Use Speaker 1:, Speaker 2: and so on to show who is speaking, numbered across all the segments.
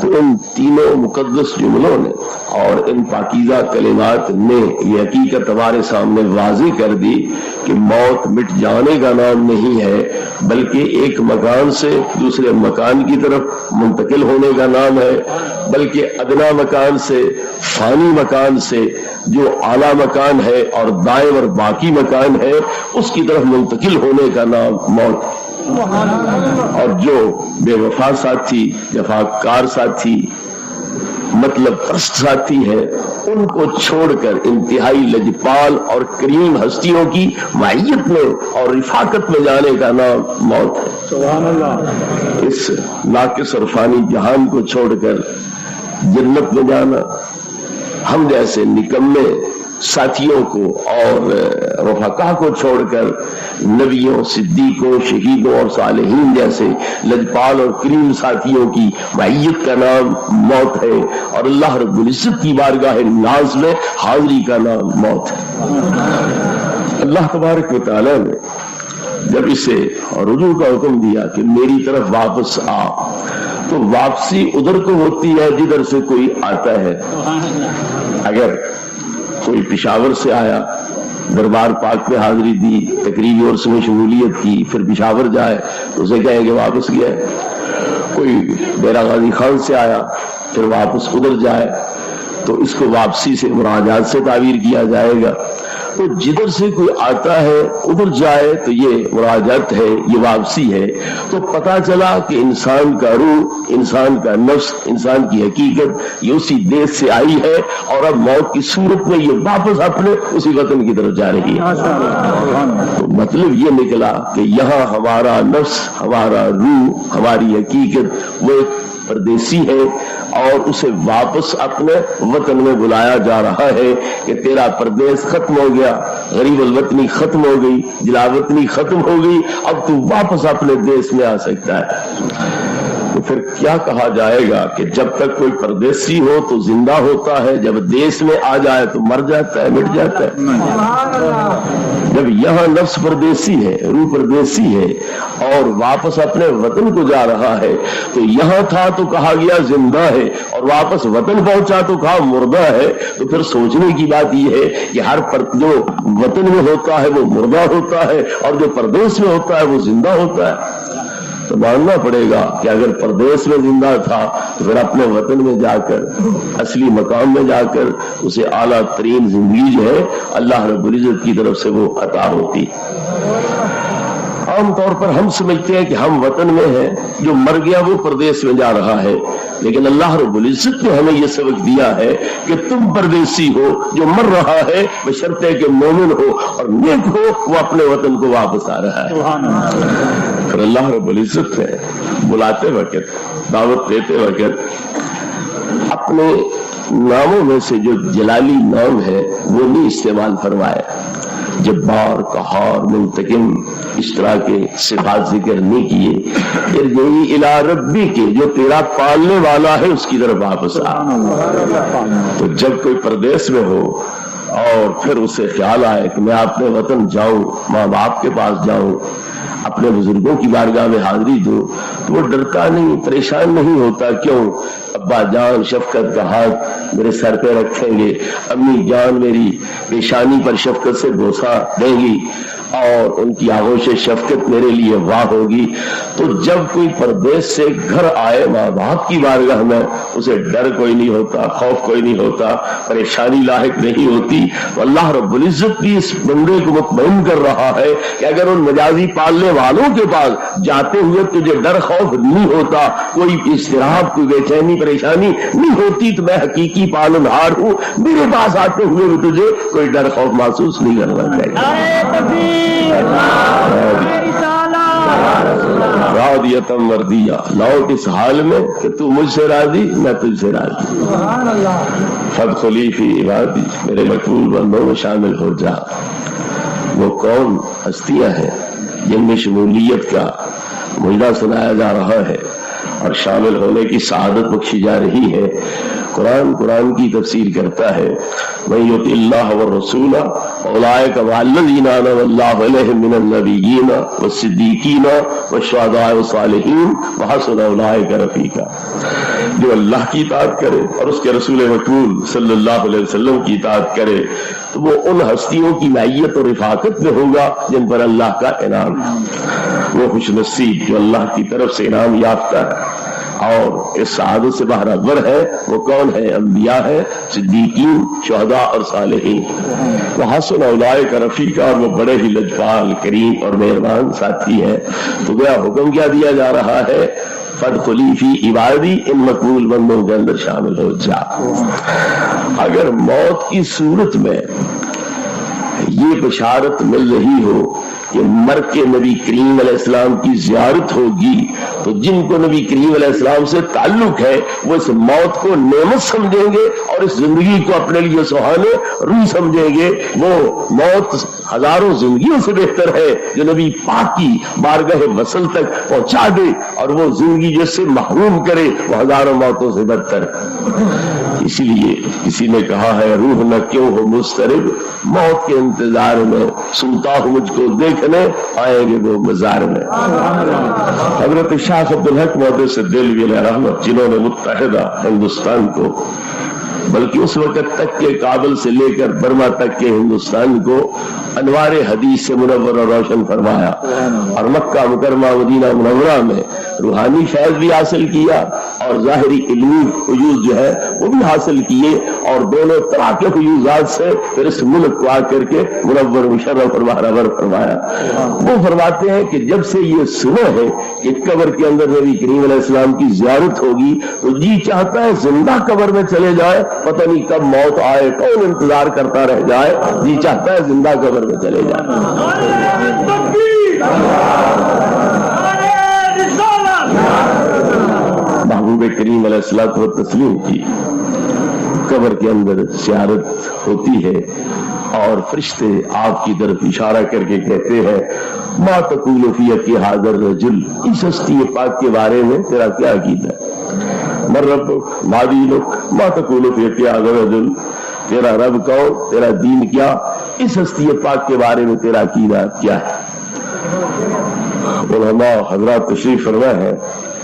Speaker 1: تو ان تینوں مقدس جملوں نے اور ان پاکیزہ کلمات نے یہ حقیقت ہمارے سامنے واضح کر دی کہ موت مٹ جانے کا نام نہیں ہے، بلکہ ایک مکان سے دوسرے مکان کی طرف منتقل ہونے کا نام ہے، بلکہ ادنا مکان سے فانی مکان سے جو اعلیٰ مکان ہے اور دائم اور باقی مکان ہے اس کی طرف منتقل ہونے کا نام موت ہے۔ اور جو بے وفا ساتھی، جفاکار ساتھی، مطلب پرست ساتھی ہے، ان کو چھوڑ کر انتہائی لجپال اور کریم ہستیوں کی معیت میں اور رفاقت میں جانے کا نام موت ہے۔ سبحان اللہ۔ اس ناقص اور فانی جہان کو چھوڑ کر جنت میں جانا، ہم جیسے نکمے ساتھیوں کو اور رفقا کو چھوڑ کر نبیوں، صدیقوں، شہیدوں اور صالحین جیسے لجپال اور کریم ساتھیوں کی معیت کا نام موت ہے، اور اللہ رب العزت کی بارگاہ ناز میں حاضری کا نام موت ہے۔ اللہ تبارک و تعالیٰ نے جب اسے رجوع کا حکم دیا کہ میری طرف واپس آ، تو واپسی ادھر کو ہوتی ہے جدھر سے کوئی آتا ہے۔ اگر کوئی پشاور سے آیا، دربار پاک میں حاضری دی، تقریبی عرس میں شمولیت کی، پھر پشاور جائے تو اسے کہیں کہ واپس گیا ہے۔ کوئی ڈیرہ غازی خان سے آیا پھر واپس ادھر جائے تو اس کو واپسی سے مراجعات سے تعبیر کیا جائے گا۔ تو جدھر سے کوئی آتا ہے ادھر جائے تو یہ مراجعت ہے، یہ واپسی ہے۔ تو پتہ چلا کہ انسان کا روح، انسان کا نفس، انسان کی حقیقت یہ اسی دیش سے آئی ہے، اور اب موت کی صورت میں یہ واپس اپنے اسی وطن کی طرف جا رہی ہے۔ تو مطلب یہ نکلا کہ یہاں ہمارا نفس، ہمارا روح، ہماری حقیقت وہ ایک پردیسی ہے، اور اسے واپس اپنے وطن میں بلایا جا رہا ہے کہ تیرا پردیس ختم ہو گیا، غریب الوطنی ختم ہو گئی، جلاوطنی ختم ہو گئی، اب تو واپس اپنے دیش میں آ سکتا ہے۔ تو پھر کیا کہا جائے گا کہ جب تک کوئی پردیسی ہو تو زندہ ہوتا ہے، جب دیش میں آ جائے تو مر جاتا ہے، مٹ جاتا ہے۔ جب یہاں نفس پردیسی ہے، روح پردیسی ہے، اور واپس اپنے وطن کو جا رہا ہے، تو یہاں تھا تو کہا گیا زندہ ہے، اور واپس وطن پہنچا تو کہا مردہ ہے۔ تو پھر سوچنے کی بات یہ ہے کہ ہر جو وطن میں ہوتا ہے وہ مردہ ہوتا ہے، اور جو پردیس میں ہوتا ہے وہ زندہ ہوتا ہے۔ تو ماننا پڑے گا کہ اگر پردیس میں زندہ تھا تو پھر اپنے وطن میں جا کر، اصلی مقام میں جا کر اسے اعلیٰ ترین زندگی جو ہے اللہ رب العزت کی طرف سے وہ عطا ہوتی۔ عام طور پر ہم سمجھتے ہیں کہ ہم وطن میں ہیں، جو مر گیا وہ پردیس میں جا رہا ہے، لیکن اللہ رب العزت نے ہمیں یہ سبق دیا ہے کہ تم پردیسی ہو، جو مر رہا ہے بشرطے کہ مومن ہو اور نیک ہو، وہ اپنے وطن کو واپس آ رہا ہے۔ پھر اللہ رب العزت نے بلاتے وقت، دعوت دیتے وقت اپنے ناموں میں سے جو جلالی نام ہے وہ نہیں استعمال فرمایا، جبار، قہار، منتقم، اس طرح کے صفات ذکر نہیں کیے۔ ارجعی الی ربی کے، جو تیرا پالنے والا ہے اس کی طرف واپس آ۔ تو جب کوئی پردیس میں ہو اور پھر اسے خیال آئے کہ میں اپنے وطن جاؤں، ماں باپ کے پاس جاؤں، اپنے بزرگوں کی بارگاہ میں حاضری دوں، تو وہ ڈرتا نہیں، پریشان نہیں ہوتا۔ کیوں؟ ابا جان شفقت کا ہاتھ میرے سر پہ رکھیں گے، امی جان میری پیشانی پر شفقت سے بوسہ دیں گی، اور ان کی آغوش شفقت میرے لیے واہ ہوگی۔ تو جب کوئی پردیس سے گھر آئے ماں باپ کی بارگاہ میں، اسے ڈر کوئی نہیں ہوتا، خوف کوئی نہیں ہوتا، پریشانی لاحق نہیں ہوتی۔ تو اللہ رب العزت بھی اس بندے کو مطمئن کر رہا ہے کہ اگر ان مجازی پالنے والوں کے پاس جاتے ہوئے تجھے ڈر خوف نہیں ہوتا، کوئی اضطراب، کوئی بے چینی پریشانی نہیں ہوتی، تو میں حقیقی پالنہار ہوں، میرے پاس آتے ہوئے بھی تجھے کوئی ڈر خوف محسوس نہیں کرنا چاہیے۔ راضیۃ مردیہ، لوٹ اس حال میں کہ تو مجھ سے راضی، میں تجھ سے راضی۔ فادخلی فی عبادی، میرے مقبول بندوں میں شامل ہو جا۔ وہ کون ہستیاں ہیں جن میں شمولیت کا مجدہ سنایا جا رہا ہے اور شامل ہونے کی سعادت بخشی جا رہی ہے؟ قرآن کی تفسیر کرتا ہے من یطع اللہ والرسول اولئک مع الذین انعم اللہ علیہم من النبیین والصدیقین والشہداء والصالحین وحسن اولئک رفیقا. جو اللہ کی اطاعت کرے اور اس کے رسول مقبول صلی اللہ علیہ وسلم کی اطاعت کرے تو وہ ان ہستیوں کی معیت اور رفاقت میں ہوگا جن پر اللہ کا انعام. وہ خوش نصیب جو اللہ کی طرف سے انعام یافتہ ہے اور اس سعادت سے باخبر ہے وہ کون ہے؟ انبیاء ہے، صدیقین، شہداء اور صالحین. وحسن اولئک رفیقا، اور وہ بڑے ہی لجپال، کریم اور مہربان ساتھی ہیں. تو گویا حکم کیا دیا جا رہا ہے؟ فادخلی فی عبادی، ان مقبول بندوں کے اندر شامل ہو جا. اگر موت کی صورت میں یہ بشارت مل رہی ہو کہ مر کے نبی کریم علیہ السلام کی زیارت ہوگی تو جن کو نبی کریم علیہ السلام سے تعلق ہے وہ اس موت کو نعمت سمجھیں گے اور اس زندگی کو اپنے لیے سہانے روح سمجھیں گے. وہ موت ہزاروں زندگیوں سے بہتر ہے جو نبی پاک کی بارگاہ وصل تک پہنچا دے، اور وہ زندگی جس سے محروم کرے وہ ہزاروں موتوں سے بدتر. اسی لیے کسی نے کہا ہے روح نہ کیوں ہو مضطرب، موت کے انتظار میں سنتا ہوں مجھ کو دیکھنے آئیں گے وہ مزار میں. حضرت شاہ عبدالحق محدث دہلوی علیہ رحمت، جنہوں نے متحدہ ہندوستان کو بلکہ اس وقت تک کے کابل سے لے کر برما تک کے ہندوستان کو انوار حدیث سے منور اور روشن فرمایا، اور مکہ مکرمہ مدینہ منورہ میں روحانی فیض بھی حاصل کیا اور ظاہری علمی فیوز جو ہے وہ بھی حاصل کیے، اور دونوں طرح کے فیوزات سے پھر اس ملک کو آ کر کے منور مشرف اور بہرور فرمایا. وہ فرماتے ہیں کہ جب سے یہ سنا ہے کہ قبر کے اندر نبی کریم علیہ السلام کی زیارت ہوگی تو جی چاہتا ہے زندہ قبر میں چلے جائے، پتہ نہیں کب موت آئے، کون انتظار کرتا رہ جائے، جی چاہتا ہے زندہ قبر میں چلے جائے. محبوب کریم علیہ الصلوۃ والتسلیم کی قبر کے اندر زیارت ہوتی ہے اور فرشتے آپ کی طرف اشارہ کر کے کہتے ہیں ما تقول فی کہ حاضر رجل، اس ہستی پاک کے بارے میں تیرا کیا عقیدہ ہے؟ من ربک ما دینک، ما تقول فی کہ حاضر رجل، تیرا رب کون، تیرا دین کیا، اس ہستی پاک کے بارے میں تیرا عقیدہ کیا ہے؟ علماء حضرات تشریف فرما ہے،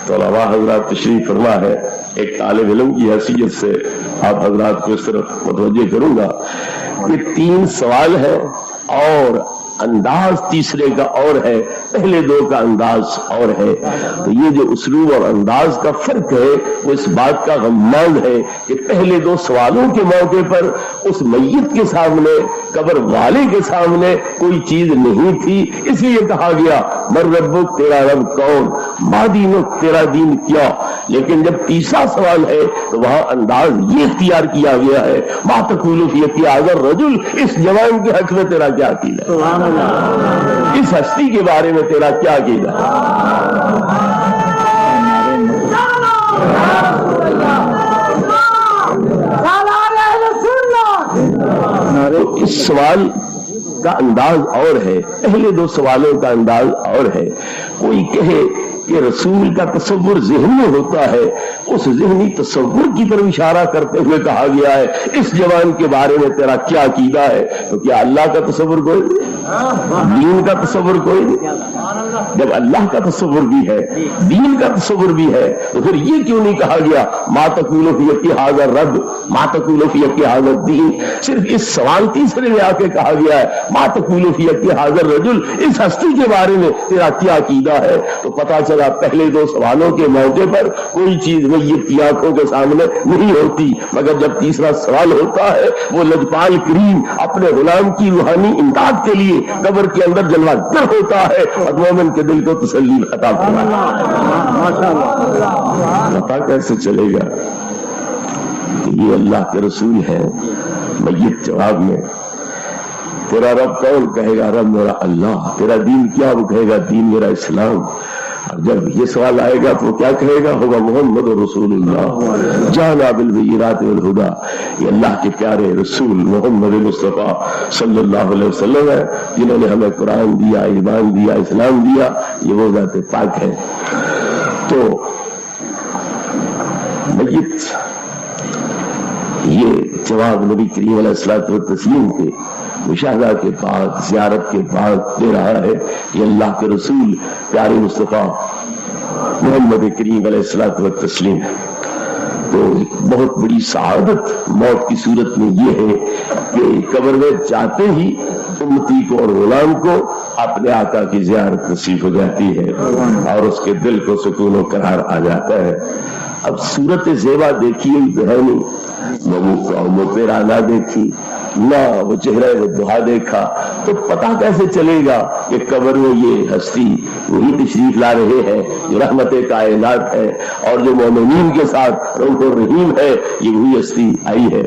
Speaker 1: تو علماء حضرات تشریف فرما ہے. ایک طالب علم کی حیثیت سے آپ حضرات کو اس طرف متوجہ کروں گا کہ 3 سوال ہے اور انداز تیسرے کا اور ہے، پہلے 2 کا انداز اور ہے. تو یہ جو اسلوب اور انداز کا فرق ہے وہ اس بات کا غمان ہے کہ پہلے 2 سوالوں کے موقع پر اس میت کے سامنے، قبر والے کے سامنے کوئی چیز نہیں تھی، اس لیے کہا گیا من ربک، تیرا رب کون، ما دینک، تیرا دین کیا. لیکن جب تیسرا سوال ہے تو وہاں انداز یہ اختیار کیا گیا ہے ما تقول فی کہ حاضر رجل، اس جوان کے حق میں تیرا کیا عقیدہ ہے، اس ہستی کے بارے میں تیرا کیا عقیدہ ہے. تو اس سوال کا انداز اور ہے، پہلے 2 سوالوں کا انداز اور ہے. کوئی کہے کہ رسول کا تصور ذہن میں ہوتا ہے، اس ذہنی تصور کی طرف اشارہ کرتے ہوئے کہا گیا ہے اس جوان کے بارے میں تیرا کیا عقیدہ ہے. تو کیا اللہ کا تصور کوئی نہیں، دین کا تصور کوئی نہیں؟ جب اللہ کا تصور بھی ہے، دین کا تصور بھی ہے، تو پھر یہ کیوں نہیں کہا گیا ما تقول فی کہ حاضر رب، ما تقول فی کہ حاضر دین؟ صرف اس سوال تیسرے میں آ کے کہا گیا ہے ما تقول فی کہ حاضر رجل، اس ہستی کے بارے میں تیرا کیا عقیدہ ہے. تو پتا چلا پہلے 2 سوالوں کے موقع پر کوئی چیز میت کی آنکھوں کے سامنے نہیں ہوتی، مگر جب تیسرا سوال ہوتا ہے وہ لجپال کریم اپنے غلام کی روحانی امداد کے لیے قبر کے اندر جلوہ گر ہوتا ہے اور مومن کے دل کو تسلی عطا فرماتا ہے. پتا کیسے چلے گا کہ یہ اللہ کے رسول ہے؟ میت جواب میں تیرا رب کون، کہے گا رب میرا اللہ. تیرا دین کیا، وہ کہے گا دین میرا اسلام. اور جب یہ سوال آئے گا تو کیا کہے گا، ہوگا محمد رسول اللہ جانا بالبینات والہدا. یہ اللہ کے پیارے رسول محمد مصطفیٰ صلی اللہ علیہ وسلم ہے جنہوں نے ہمیں قرآن دیا، ایمان دیا، اسلام دیا. یہ وہ ذات پاک ہے. تو میت یہ جواب نبی کریم علیہ الصلوۃ والتسلیم کے مشاہدہ کے بعد، زیارت کے بعد دے رہا ہے یہ اللہ کے رسول پیارے مصطفیٰ محمد کریم علیہ الصلوۃ والتسلیم۔ تو بہت بڑی سعادت موت کی صورت میں یہ ہے کہ قبر میں جاتے ہی امتی کو اور غلام کو اپنے آقا کی زیارت نصیب ہو جاتی ہے اور اس کے دل کو سکون و قرار آ جاتا ہے۔ اب صورت زیبا دیکھی تو ہے نہیں، نہ وہ موپیرا نہ دیکھی، نہ وہ چہرہ وہ دعا دیکھا، تو پتہ کیسے چلے گا کہ قبر میں یہ ہستی وہی تشریف لا رہے ہیں جو رحمت کائنات ہے اور جو مومنین کے ساتھ رؤوف الرحیم ہے، یہ وہی ہستی آئی ہے۔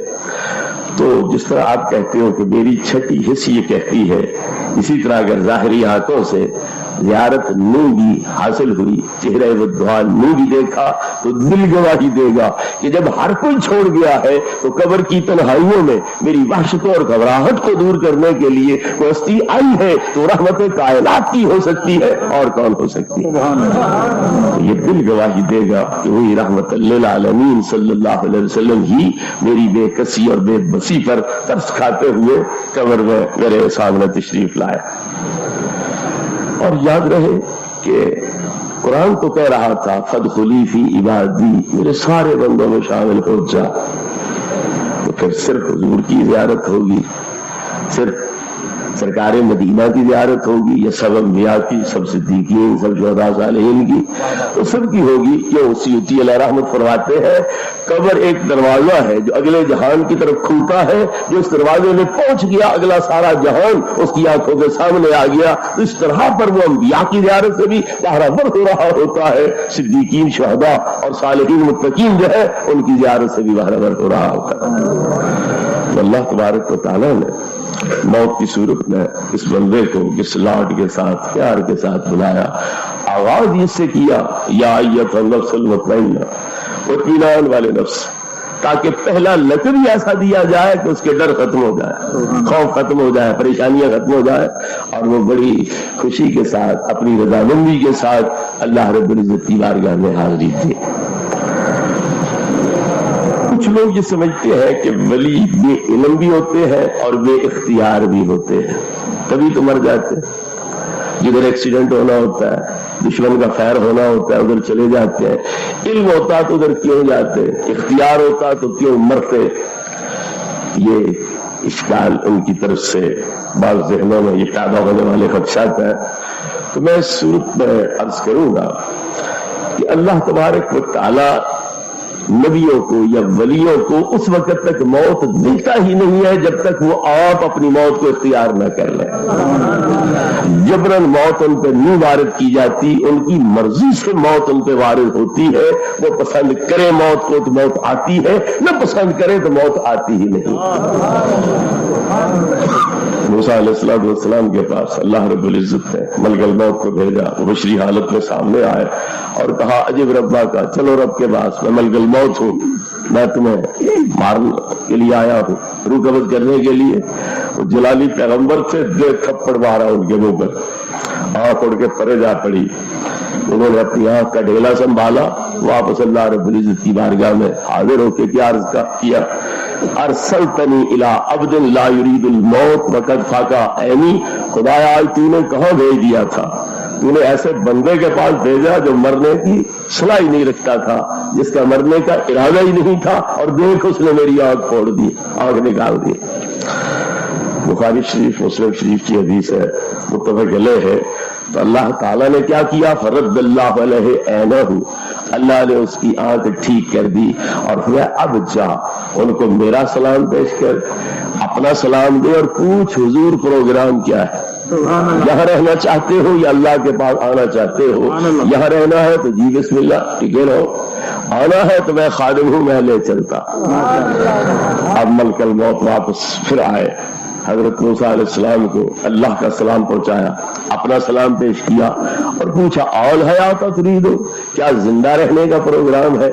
Speaker 1: تو جس طرح آپ کہتے ہو کہ میری چھٹی حص یہ کہتی ہے، اسی طرح اگر ظاہری آنکھوں سے زیارت نونگی حاصل ہوئی، چہرہ وہ دعا نونگی دیکھا، تو دل گواہی دے گا کہ جب ہر کوئی چھوڑ گیا ہے تو قبر کی تنہائیوں میں میری وحشت اور گھبراہٹ کو دور کرنے کے لیے وہ ہستی آئی ہے، تو رحمت کائنات کی ہو سکتی ہے اور کون ہو سکتی ہے؟ یہ دل گواہی دے گا کہ وہی رحمت للعالمین صلی اللہ علیہ وسلم ہی میری بے کسی اور بے بسی پر ترس کھاتے ہوئے قبر میں میرے سامنے تشریف لائے۔ اور یاد رہے کہ قرآن تو کہہ رہا تھا فادخلی فی عبادی، میرے سارے بندوں میں شامل ہو جا، تو پھر صرف حضور کی زیارت ہوگی، صرف سرکار مدینہ کی زیارت ہوگی، یا سب انبیاء کی، سب صدیقین، سب شہداء صالحین کی، تو سب کی ہوگی۔ کیوں؟ سیوطی علیہ رحمت فرماتے ہیں قبر ایک دروازہ ہے جو اگلے جہان کی طرف کھلتا ہے، جو اس دروازے میں پہنچ گیا اگلا سارا جہان اس کی آنکھوں کے سامنے آ گیا۔ تو اس طرح پر وہ انبیاء کی زیارت سے بھی برابر ہو رہا ہوتا ہے، صدیقین، شہداء اور صالحین متقین جو ہے ان کی زیارت سے بھی برابر ہو رہا ہوتا ہے۔ اللہ تبارک و تعالیٰ نے موت کی صورت میں اس بندے کو اس لاڈ کے ساتھ پیار کے ساتھ بلایا، آغاز اس سے کیا یا ایتھا النفس المطمئنہ، اطمینان والے نفس، تاکہ پہلا لقب ہی ایسا دیا جائے کہ اس کے ڈر ختم ہو جائے، خوف ختم ہو جائے، پریشانیاں ختم ہو جائے، اور وہ بڑی خوشی کے ساتھ اپنی رضامندی کے ساتھ اللہ رب العزت کی بارگاہ میں حاضری دے۔ کچھ لوگ یہ سمجھتے ہیں کہ ولی بے علم بھی ہوتے ہیں اور بے اختیار بھی ہوتے ہیں، تبھی تو مر جاتے ہیں۔ جدھر ایکسیڈنٹ ہونا ہوتا ہے، دشمن کا خیر ہونا ہوتا ہے، ادھر چلے جاتے ہیں۔ علم ہوتا تو ادھر کیوں جاتے، اختیار ہوتا تو کیوں مرتے؟ یہ اشکال ان کی طرف سے بعض ذہنوں میں یہ پیدا ہونے والے خدشات ہیں۔ تو میں اس صورت میں عرض کروں گا کہ اللہ تبارک و تعالی نبیوں کو یا ولیوں کو اس وقت تک موت دیتا ہی نہیں ہے جب تک وہ آپ اپنی موت کو اختیار نہ کر لیں۔ جبراً موت ان پہ نہیں وارد کی جاتی، ان کی مرضی سے موت ان پہ وارد ہوتی ہے۔ وہ پسند کرے موت کو تو موت آتی ہے، نہ پسند کرے تو موت آتی ہی نہیں۔ موسیٰ علیہ السلام کے پاس اللہ رب العزت نے ملک الموت کو بھیجا، وہ بشری حالت میں سامنے آئے اور کہا عجب ربا کا، چلو رب کے پاس، میں ملک الموت ہوں، میں تمہیں مارنے کے لیے آیا ہوں، روح قبض کرنے کے لیے۔ وہ جلالی پیغمبر سے دے تھپڑ مارا ان کے منہ پر، آنکھ اڑ کے پرے جا پڑی۔ انہوں نے اپنی آنکھ کا ڈھیلا سنبھالا، واپس اللہ رب العزت کی بارگاہ میں حاضر ہو کے کیا عرض کیا؟ ارسلتنی الی عبد لا یرید الموت وقد فاقا عینی، خدایا آج تو نے کہاں بھیج دیا تھا؟ تو نے ایسے بندے کے پاس بھیجا جو مرنے کی صلاح ہی نہیں رکھتا تھا، جس کا مرنے کا ارادہ ہی نہیں تھا، اور دیکھ اس نے میری آنکھ پھوڑ دی، آنکھ نکال دی۔ بخاری شریف، مسلم شریف کی حدیث ہے، متفق علیہ ہے۔ تو اللہ تعالیٰ نے کیا کیا؟ فرد اللہ علیہ عینہ، اللہ نے اس کی آنکھ ٹھیک کر دی اور اب جا ان کو میرا سلام پیش کر، اپنا سلام دے اور پوچھ حضور پروگرام کیا ہے؟ یہاں رہنا چاہتے ہو یا اللہ کے پاس آنا چاہتے ہو؟ یہاں رہنا ہے تو جی بسم اللہ ٹکے رہو، آنا ہے تو میں خادم ہوں، میں لے چلتا۔ اب ملک الموت واپس پھر آئے، حضرت موسیٰ علیہ السلام کو اللہ کا سلام پہنچایا، اپنا سلام پیش کیا اور پوچھا اول حیات تريدو، کیا زندہ رہنے کا پروگرام ہے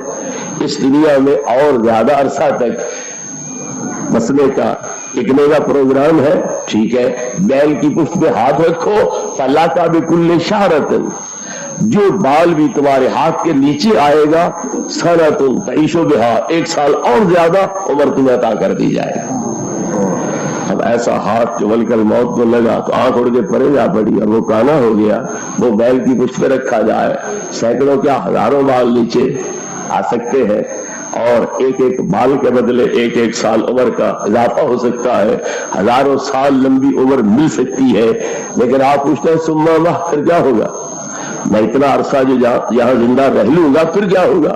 Speaker 1: اس دنیا میں اور زیادہ عرصہ تک بسنے کا، ٹکنے کا پروگرام ہے؟ ٹھیک ہے، بیل کی پشت پہ ہاتھ رکھو، فلاکا بکل شہرت، جو بال بھی تمہارے ہاتھ کے نیچے آئے گا سنۃ تعیش بہا، 1 سال اور زیادہ عمر تمہیں عطا کر دی جائے گا۔ اب ایسا ہاتھ جو ملک الموت کو لگا تو آنکھ اڑ کے پرے جا پڑی اور وہ کانا ہو گیا، وہ بیل کی پشت پہ رکھا جائے، سینکڑوں کیا ہزاروں بال نیچے آ سکتے ہیں، اور ایک ایک بال کے بدلے 1 سال عمر کا اضافہ ہو سکتا ہے، ہزاروں سال لمبی عمر مل سکتی ہے۔ لیکن آپ پوچھتے ہیں ثم ماہ، پھر کیا ہوگا؟ میں اتنا عرصہ جو یہاں زندہ رہ لوں گا پھر کیا ہوگا؟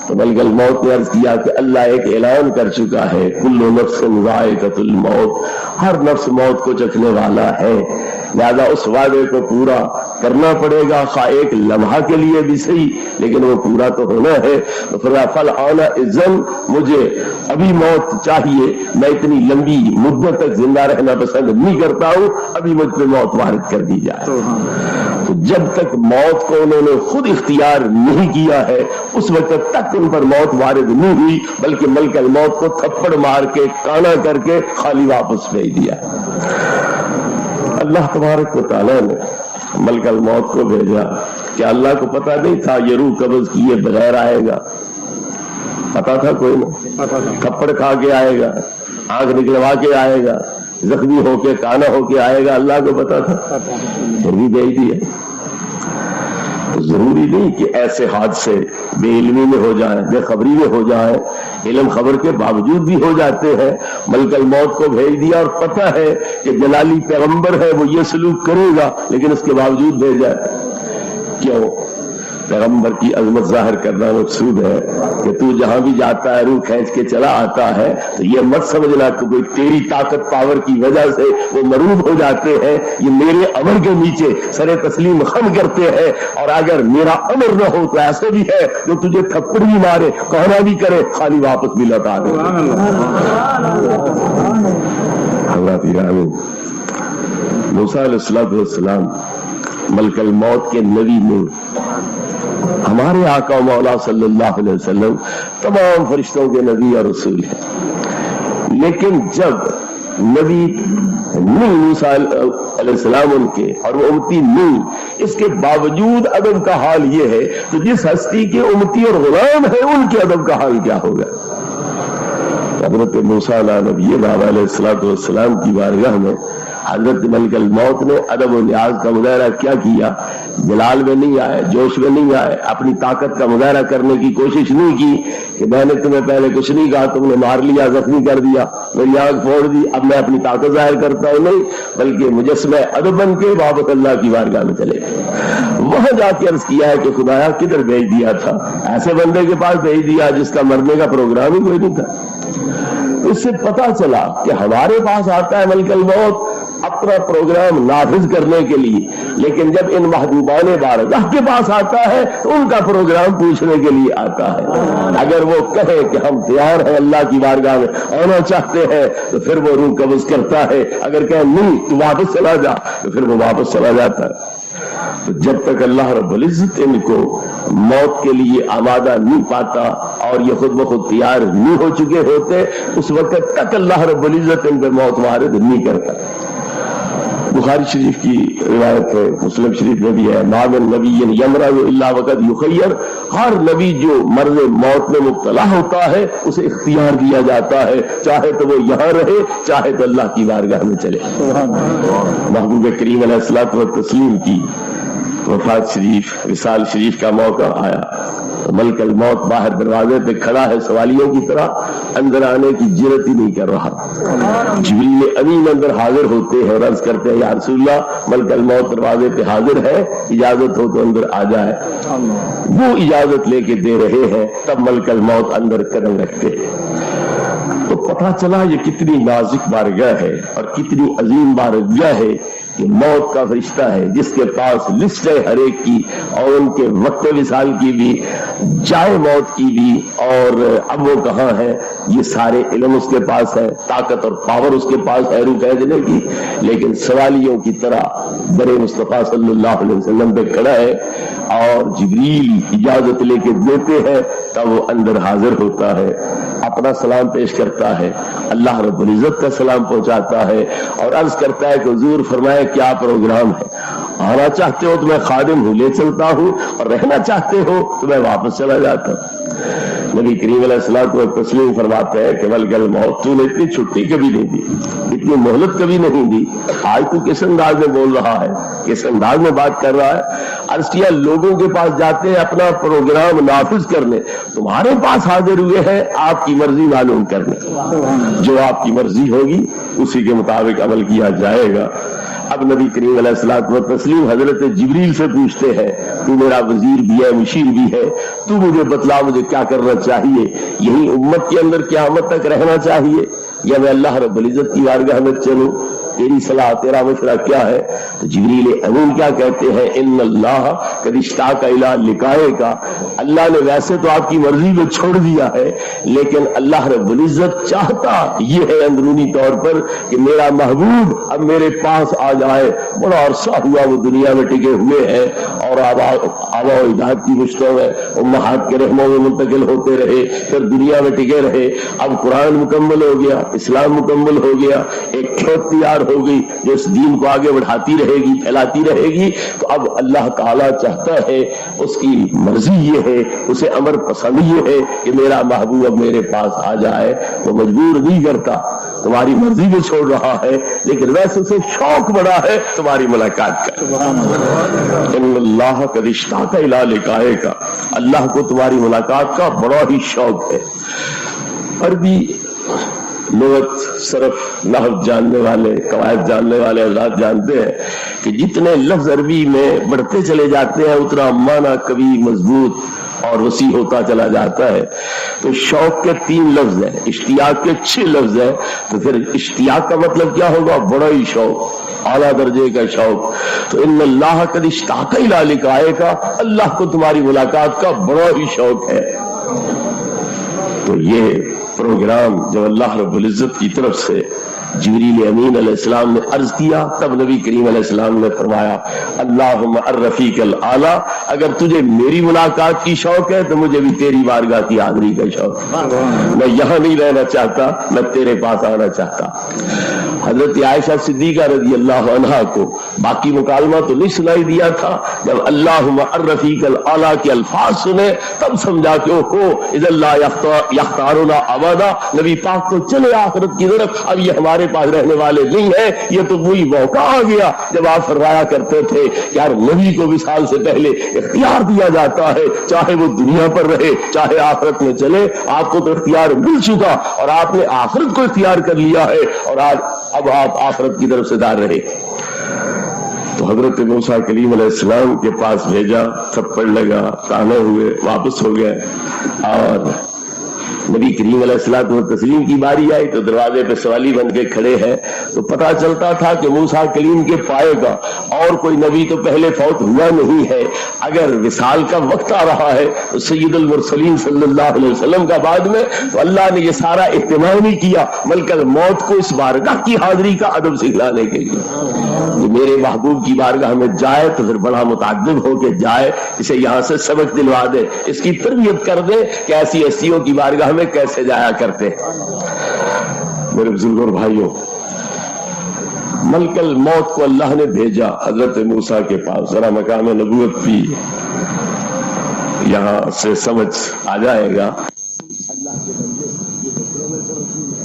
Speaker 1: تو ملک الموت نے عرض کیا کہ اللہ ایک اعلان کر چکا ہے، کل نفس ذائقۃ الموت، ہر نفس موت کو چکھنے والا ہے، لہذا اس وعدے کو پورا کرنا پڑے گا، خواہ ایک لمحہ کے لیے بھی صحیح لیکن وہ پورا تو ہونا ہے۔ تو فرمایا فالآن اذن، مجھے ابھی موت چاہیے، میں اتنی لمبی مدت تک زندہ رہنا پسند نہیں کرتا ہوں، ابھی مجھ پہ موت وارد کر دی جائے۔ تو جب تک موت کو انہوں نے خود اختیار نہیں کیا ہے اس وقت تک ان پر موت وارد نہیں ہوئی، بلکہ ملک الموت کو تھپڑ مار کے کانا کر کے خالی واپس بھیج دیا۔ اللہ تبارک و تعالیٰ نے ملک الموت کو بھیجا، کیا اللہ کو پتا نہیں تھا یہ روح قبض کیے بغیر آئے گا؟ پتا تھا کوئی نہیں، تھپڑ کھا کے آئے گا، آنکھ نکلوا کے آئے گا، زخمی ہو کے کانا ہو کے آئے گا، اللہ کو پتا تھا، پھر بھی بھیج دیا۔ ضروری نہیں کہ ایسے حادثے بے علمی میں ہو جائیں، بے خبری میں ہو جائیں، علم خبر کے باوجود بھی ہو جاتے ہیں۔ ملک الموت کو بھیج دیا اور پتہ ہے کہ جلالی پیغمبر ہے، وہ یہ سلوک کرے گا، لیکن اس کے باوجود بھیجا ہے۔ کیوں؟ پیغمبر کی عظمت ظاہر کرنا مقصود ہے کہ تو جہاں بھی جاتا ہے روح کھینچ کے چلا آتا ہے، تو یہ مت سمجھنا کہ کوئی تیری طاقت پاور کی وجہ سے وہ مروب ہو جاتے ہیں، یہ میرے امر کے نیچے سر تسلیم خم کرتے ہیں، اور اگر میرا امر نہ ہو تو ایسے بھی ہے جو تجھے تھپڑ بھی مارے، کہنا بھی کرے، خالی واپس بھی لوٹا دے۔ حضرت موسیٰ علیہ السلام ملک الموت کے نبی میں ہمارے آقا و مولا صلی اللہ علیہ وسلم تمام فرشتوں کے نبی اور رسول ہیں، لیکن جب نبی نہیں موسیٰ علیہ السلام ان کے اور وہ امتی نہیں، اس کے باوجود ادب کا حال یہ ہے تو جس ہستی کے امتی اور غلام ہے ان کے ادب کا حال کیا ہوگا؟ حضرت موسیٰ نبی علیہ السلام کی بارگاہ میں حضرت ملک الموت نے ادب و نیاز کا مظاہرہ کیا کیا؟ جلال میں نہیں آئے، جوش میں نہیں آئے، اپنی طاقت کا مظاہرہ کرنے کی کوشش نہیں کی کہ میں نے تمہیں پہلے کچھ نہیں کہا، تم نے مار لیا، زخمی کر دیا، میری آنکھ پھوڑ دی، اب میں اپنی طاقت ظاہر کرتا ہوں، نہیں، بلکہ مجسمہ ادب بن کے واپس اللہ کی بارگاہ میں چلے وہاں جا کے عرض کیا ہے کہ خدایا کدھر بھیج دیا تھا؟ ایسے بندے کے پاس بھیج دیا جس کا مرنے کا پروگرام ہی کوئی نہیں تھا۔ اس سے پتا چلا کہ ہمارے پاس آتا ہے ملک الموت اپنا پروگرام نافذ کرنے کے لیے، لیکن جب ان محبوبان بارگاہ کے پاس آتا ہے تو ان کا پروگرام پوچھنے کے لیے آتا ہے۔ اگر وہ کہے کہ ہم تیار ہیں اللہ کی بارگاہ میں آنا چاہتے ہیں تو پھر وہ روح قبض کرتا ہے، اگر کہے نہیں تو واپس چلا جا تو پھر وہ واپس چلا جاتا ہے۔ تو جب تک اللہ رب العزت ان کو موت کے لیے آمادہ نہیں پاتا اور یہ خود بخود تیار نہیں ہو چکے ہوتے، اس وقت تک اللہ رب العزت ان پہ موت وارد نہیں کرتا۔ بخاری شریف کی روایت ہے، مسلم شریف میں بھی ہے، ما من نبی یمرض الا وقد یخیر، ہر نبی جو مرض موت میں مبتلا ہوتا ہے اسے اختیار دیا جاتا ہے، چاہے تو وہ یہاں رہے چاہے تو اللہ کی بارگاہ میں چلے۔ محبوب کریم علیہ الصلوۃ والتسلیم کی وفات شریف، وصال شریف کا موقع آیا، ملک الموت باہر دروازے پہ کھڑا ہے، سوالیوں کی طرح اندر آنے کی جرت ہی نہیں کر رہا۔ جبریل امین اندر حاضر ہوتے ہیں اور عرض کرتے ہیں یا رسول اللہ ملک الموت دروازے پہ حاضر ہے، اجازت ہو تو اندر آ جائے۔ وہ اجازت لے کے دے رہے ہیں، تب ملک الموت اندر قدم رکھتے ہیں۔ تو پتہ چلا یہ کتنی نازک بارگاہ ہے اور کتنی عظیم بارگاہ ہے کہ موت کا فرشتہ ہے جس کے پاس لسٹ ہے ہر ایک کی، اور ان کے وقت وصال کی بھی، جائے موت کی بھی، اور اب وہ کہاں ہے یہ سارے علم اس کے پاس ہے، طاقت اور پاور اس کے پاس ہے روح بھیجنے کی، لیکن سوالیوں کی طرح در مصطفیٰ صلی اللہ علیہ وسلم پہ کھڑا ہے اور جبریل اجازت لے کے دیتے ہیں تب وہ اندر حاضر ہوتا ہے، اپنا سلام پیش کرتا ہے، اللہ رب العزت کا سلام پہنچاتا ہے اور عرض کرتا ہے کہ حضور فرمائے کیا پروگرام ہے؟ آنا چاہتے ہو تو میں خادم ہوں لے چلتا ہوں، اور رہنا چاہتے ہو تو میں واپس چلا جاتا ہوں۔ نبی کریم علیہ السلام کو تسلیم فرماتے ہیں کہ بلکہ الموت، تو نے اتنی چھٹی کبھی نہیں دی، اتنی مہلت کبھی نہیں دی، آج تو کس انداز میں بول رہا ہے، کس انداز میں بات کر رہا ہے۔ عرض کیا لوگوں کے پاس جاتے ہیں اپنا پروگرام نافذ کرنے، تمہارے پاس حاضر ہوئے ہیں آپ کی مرضی معلوم کرنے، جو آپ کی مرضی ہوگی اسی کے مطابق عمل کیا جائے گا۔ اب نبی کریم علیہ الصلوۃ والتسلیم حضرت جبریل سے پوچھتے ہیں، تو میرا وزیر بھی ہے مشیر بھی ہے، تو مجھے بتلا مجھے کیا کرنا چاہیے، یہی امت کے اندر قیامت تک رہنا چاہیے یا میں اللہ رب العزت کی بارگاہ میں چلوں، تیری صلاح تیرا مشورہ کیا ہے؟ تو جبریل امین کیا کہتے ہیں، ان اللہ قد اشتاق الی لقائک، اللہ نے ویسے تو آپ کی مرضی میں چھوڑ دیا ہے، لیکن اللہ رب العزت چاہتا یہ ہے اندرونی طور پر کہ میرا محبوب اب میرے پاس آ جائے۔ بڑا عرصہ ہوا وہ دنیا میں ٹکے ہوئے ہیں اور آبا و اجداد کی مشتوں میں امہات کے رحموں میں منتقل ہوتے رہے، پھر دنیا میں ٹکے رہے، اب قرآن مکمل ہو گیا، اسلام مکمل ہو گیا، ایک کھیت تیار ہو گئی جو اس دین کو آگے بڑھاتی رہے گی، پھیلاتی رہے گی۔ تو اب اللہ تعالیٰ چاہتا ہے، اس کی مرضی یہ ہے، اسے امر پسند یہ ہے کہ میرا محبوب اب میرے پاس آ جائے، وہ مجبور نہیں کرتا، تمہاری مرضی بھی چھوڑ رہا ہے، لیکن ویسے اسے شوق بڑا ہے تمہاری ملاقات کا۔ ان اللہ قد اشتاق الی لقائک، اللہ کو تمہاری ملاقات کا بڑا ہی شوق ہے۔ عربی لغت، صرف نحو جاننے والے، قواعد جاننے والے حضرات جانتے ہیں کہ جتنے لفظ عربی میں بڑھتے چلے جاتے ہیں اتنا معنی کبھی مضبوط اور وسیع ہوتا چلا جاتا ہے۔ تو شوق کے 3 لفظ ہیں، اشتیاق کے 6 لفظ ہیں، تو پھر اشتیاق کا مطلب کیا ہوگا؟ بڑا ہی شوق، اعلیٰ درجے کا شوق۔ تو ان اللہ قد اشتاق الی لقائک، اللہ کو تمہاری ملاقات کا بڑا ہی شوق ہے۔ تو یہ پروگرام جب اللہ رب العزت کی طرف سے جبریل امین علیہ السلام نے عرض کیا، تب نبی کریم علیہ السلام نے فرمایا، اللہم الرفیق الاعلی، اگر تجھے میری ملاقات کی شوق ہے تو مجھے بھی تیری بارگاہ کی حاضری کا شوق ہے، میں یہاں نہیں رہنا چاہتا، میں تیرے پاس آنا چاہتا۔ حضرت عائشہ صدیقہ رضی اللہ عنہا کو باقی مکالمہ تو نہیں سنائی دیا تھا، جب اللہم الرفیق الاعلی کے الفاظ سنے تب سمجھا کہ اوہو اذا لا یختارنا ابدا، نبی پاک کو چلے آخرت کی طرف، اب یہ ہمارے پاس رہنے والے نہیں ہیں، یہ تو وہی موقع آ گیا جب آپ فرمایا کرتے تھے یار نبی کو وصال سے پہلے اختیار دیا جاتا ہے، چاہے وہ دنیا پر رہے چاہے آخرت میں چلے، آپ کو تو اختیار مل چکا اور آپ نے آخرت کو اختیار کر لیا ہے، اور آج اب آپ آخرت کی طرف سے دار رہے۔ تو حضرت موسیٰ کلیم علیہ السلام کے پاس بھیجا، تھپڑ لگا، تانے ہوئے، واپس ہو گئے، اور نبی کریم علیہ الصلوۃ والتسلیم کی باری آئی تو دروازے پہ سوالی بن کے کھڑے ہیں، تو پتا چلتا تھا کہ موسیٰ کلیم کے پائے گا، اور کوئی نبی تو پہلے فوت ہوا نہیں ہے، اگر وصال کا وقت آ رہا ہے تو سید المرسلین صلی اللہ علیہ وسلم کا بعد میں، تو اللہ نے یہ سارا اہتمام ہی کیا ملکہ موت کو اس بارگاہ کی حاضری کا ادب سکھلانے کے لیے، کہ میرے محبوب کی بارگاہ میں جائے تو پھر بڑا متعدب ہو کے جائے، اسے یہاں سے سبق دلوا دے، اس کی تربیت کر دے کہ ایسی ہستیوں کی بارگاہ میں کیسے جایا کرتے۔ میرے بزرگوں اور بھائیوں، ملک الموت کو اللہ نے بھیجا حضرت موسیٰ کے پاس، ذرا مقام نبوت بھی یہاں سے سمجھ آ جائے گا۔ اللہ کے بندے یہ بچوں میں سے رسول ہے،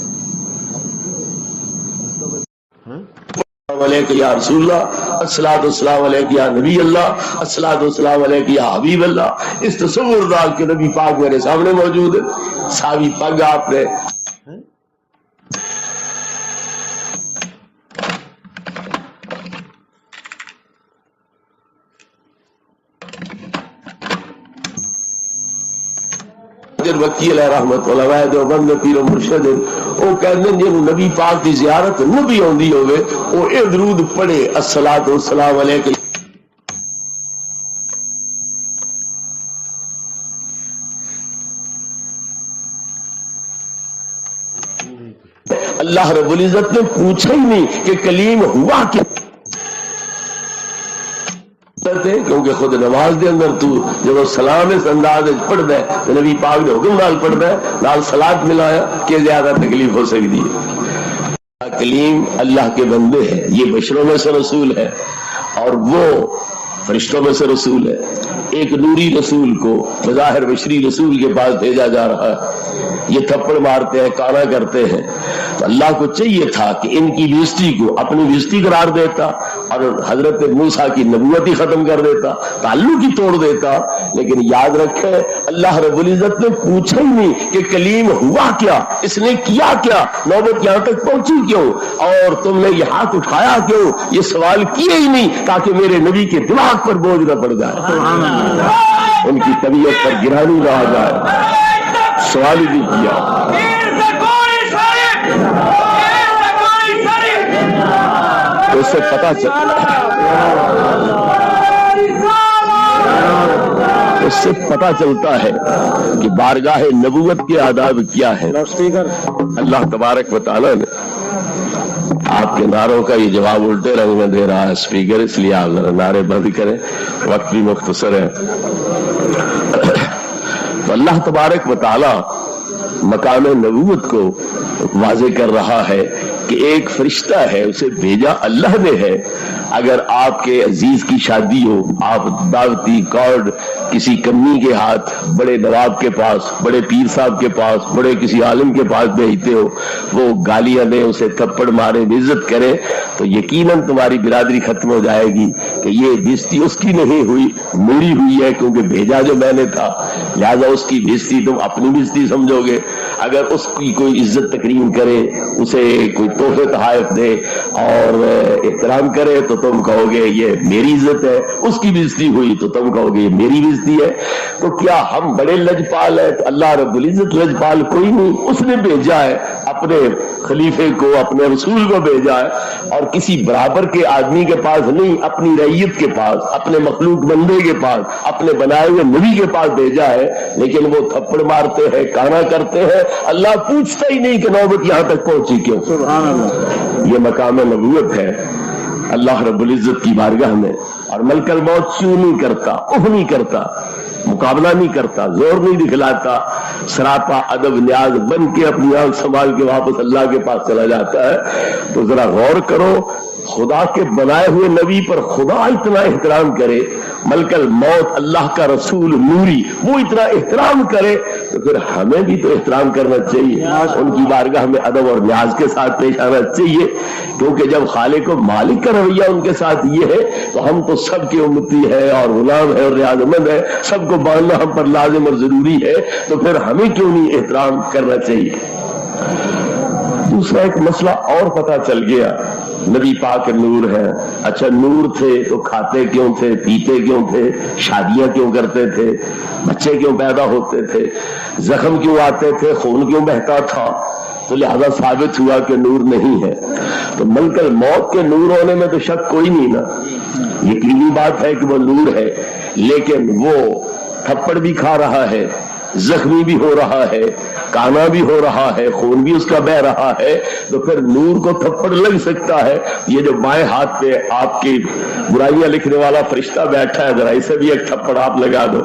Speaker 1: السلام علیکم یا رسول اللہ، الصلاۃ والسلام علیکم یا نبی اللہ، الصلاۃ والسلام علیکم یا حبیب اللہ، اس تصور دار کے نبی پاک میرے سامنے موجود ہے، ساوی پگ آپ نے وکیل ہے رحمت اللہ دیوبند پیر و مرشد، وہ کہتے ہیں جب نبی پاک کی زیارت نبی ہوندی ہوئے وہ اے درود پڑھے، الصلاۃ والسلام علیکم اللہ رب العزت نے پوچھا ہی نہیں کہ کلیم ہوا کیا، کیونکہ خود نماز دے اندر تو جب سلام اس انداز پڑھ دے تو نبی پاک نے حکم نال پڑھ دے نال صلاۃ ملایا کہ زیادہ تکلیف ہو سکتی ہے۔ کلیم اللہ کے بندے ہیں، یہ بشروں میں سے رسول ہے، اور وہ فرشتوں میں سے رسول ہے. ایک نوری رسول کو بظاہر بشری رسول کے پاس بھیجا جا رہا ہے. یہ تھپڑ مارتے ہیں، کانا کرتے ہیں. تو اللہ کو چاہیے تھا کہ ان کی بےزتی کو اپنی بےزتی قرار دیتا اور حضرت موسیٰ کی نبوت ہی ختم کر دیتا، تعلق ہی توڑ دیتا. لیکن یاد رکھیں اللہ رب العزت نے پوچھا ہی نہیں کہ کلیم ہوا کیا، اس نے کیا کیا، نوبت یہاں تک پہنچی کیوں، اور تم نے یہ ہاتھ اٹھایا کیوں، یہ سوال کیے ہی نہیں تاکہ میرے نبی کے دماغ پر بوجھ نہ پڑ جائے، ان کی طبیعت پر گرانی نہ آ جائے. سوال ہی نہیں کیا. اس سے پتہ چلتا ہے کہ بارگاہ نبوت کے آداب کیا ہے. اللہ تبارک و تعالیٰ نے آپ کے نعروں کا یہ جواب الٹے رنگ میں دے رہا ہے اسپیکر، اس لیے آپ ذرا نعرے بند کریں، وقت بھی مختصر ہے. تو اللہ تبارک و تعالیٰ مقام نبوت کو واضح کر رہا ہے کہ ایک فرشتہ ہے، اسے بھیجا اللہ نے ہے. اگر آپ کے عزیز کی شادی ہو، آپ دعوتی کارڈ کسی کمی کے ہاتھ بڑے نواب کے پاس، بڑے پیر صاحب کے پاس، بڑے کسی عالم کے پاس بھیجتے ہو، وہ گالیاں دیں، اسے تھپڑ مارے، عزت کرے، تو یقیناً تمہاری برادری ختم ہو جائے گی کہ یہ بےزتی اس کی نہیں ہوئی، میری ہوئی ہے، کیونکہ بھیجا جو میں نے تھا. لہذا اس کی بےزتی تم اپنی بےزتی سمجھو گے. اگر اس کی کوئی عزت تکریم کرے، اسے کوئی تحفے تحائف دے اور احترام کرے تو تم کہو گے یہ میری عزت ہے. اس کی بےزتی ہوئی تو تم کہو گے یہ میری بےزتی ہے. تو کیا ہم بڑے لجپال ہیں؟ تو اللہ رب العزت لجپال کوئی نہیں، اس نے بھیجا ہے اپنے خلیفے کو، اپنے رسول کو بھیجا ہے، اور کسی برابر کے آدمی کے پاس نہیں، اپنی رعیت کے پاس، اپنے مخلوق بندے کے پاس، اپنے بنائے ہوئے نبی کے پاس بھیجا ہے. لیکن وہ تھپڑ مارتے ہیں، کانا کرتے ہیں. اللہ پوچھتا ہی نہیں کہ نوبت یہاں تک پہنچی کیوں. یہ مقام نبوت ہے اللہ رب العزت کی بارگاہ میں. اور ملک الموت کیوں نہیں کرتا، نہیں کرتا، مقابلہ نہیں کرتا، زور نہیں دکھلاتا، سراپا ادب نیاز بن کے اپنی آنکھ سنبھال کے واپس اللہ کے پاس چلا جاتا ہے. تو ذرا غور کرو، خدا کے بنائے ہوئے نبی پر خدا اتنا احترام کرے، ملک الموت اللہ کا رسول نوری وہ اتنا احترام کرے، تو پھر ہمیں بھی تو احترام کرنا چاہیے، ان کی بارگاہ میں ادب اور نیاز کے ساتھ پیش آنا چاہیے. کیونکہ جب خالق و مالک کا رویہ ان کے ساتھ یہ ہے تو ہم تو سب کے امتی ہے اور غلام ہے اور رعایت مند ہے، سب کو ماننا ہم پر لازم اور ضروری ہے. تو پھر ہمیں کیوں نہیں احترام کرنا چاہیے. دوسرا ایک مسئلہ اور پتہ چل گیا، نبی پاک نور ہے. اچھا نور تھے تو کھاتے کیوں تھے، پیتے کیوں تھے، شادیاں کیوں کرتے تھے، بچے کیوں پیدا ہوتے تھے، زخم کیوں آتے تھے، خون کیوں بہتا تھا؟ تو لہذا ثابت ہوا کہ نور نہیں ہے. تو ملک الموت کے نور ہونے میں تو شک کوئی نہیں نا، یقینی بات ہے کہ وہ نور ہے. لیکن وہ تھپڑ بھی کھا رہا ہے، زخمی بھی ہو رہا ہے، کانا بھی ہو رہا ہے، خون بھی اس کا بہ رہا ہے. تو پھر نور کو تھپڑ لگ سکتا ہے. یہ جو بائیں ہاتھ پہ آپ کی برائیاں لکھنے والا فرشتہ بیٹھا ہے، ذرا اسے بھی ایک تھپڑ آپ لگا دو،